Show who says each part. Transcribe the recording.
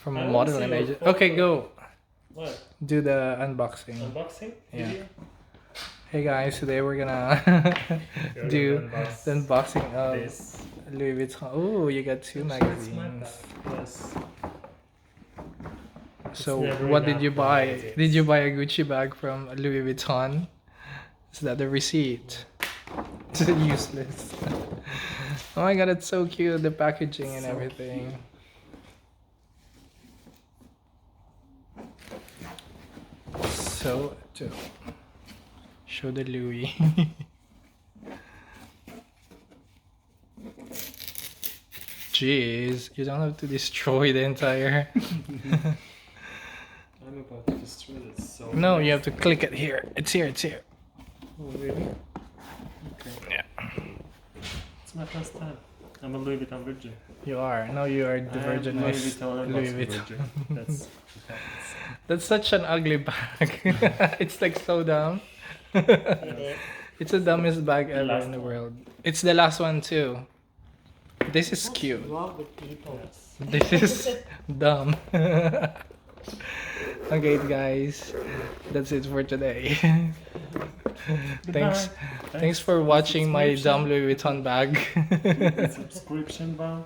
Speaker 1: from
Speaker 2: I
Speaker 1: a
Speaker 2: wanna
Speaker 1: model
Speaker 2: see
Speaker 1: and
Speaker 2: your
Speaker 1: agent.
Speaker 2: photo.
Speaker 1: Okay, go.
Speaker 2: What?
Speaker 1: Do the unboxing.
Speaker 2: Unboxing?
Speaker 1: Yeah.
Speaker 2: Video?
Speaker 1: Hey guys, today we're gonna
Speaker 2: You're
Speaker 1: do
Speaker 2: gonna unbox
Speaker 1: the unboxing of
Speaker 2: this.
Speaker 1: Louis Vuitton. Oh, you got two
Speaker 2: Actually, it's my
Speaker 1: magazines.
Speaker 2: bag. Yes.
Speaker 1: So
Speaker 2: never
Speaker 1: what did
Speaker 2: enough
Speaker 1: you
Speaker 2: for
Speaker 1: buy?
Speaker 2: magazines.
Speaker 1: Did you buy a Gucci bag from Louis Vuitton? Is that the receipt? It's useless. Oh my god, it's so cute, the packaging and
Speaker 2: So
Speaker 1: everything. So, show the Louis. Jeez, you don't have to destroy the entire.
Speaker 2: I'm about to destroy this. So
Speaker 1: No, you have to click it here. It's here, it's here.
Speaker 2: Oh, really? Okay.
Speaker 1: Yeah.
Speaker 2: It's my first time. I'm a Louis Vuitton virgin.
Speaker 1: You are. No, you are the virgin.
Speaker 2: Louis Vuitton
Speaker 1: Louis
Speaker 2: unboxing
Speaker 1: Vuitton.
Speaker 2: virgin. That's
Speaker 1: That's such an ugly bag. It's like so dumb.
Speaker 2: yeah.
Speaker 1: It's the dumbest bag ever
Speaker 2: last
Speaker 1: in the
Speaker 2: one.
Speaker 1: world. It's the last one too. This is cute.
Speaker 3: What's wrong with people?
Speaker 1: This is dumb. Okay, guys, that's it for today. Thanks for watching my dumb Louis Vuitton bag.
Speaker 2: Subscription bar.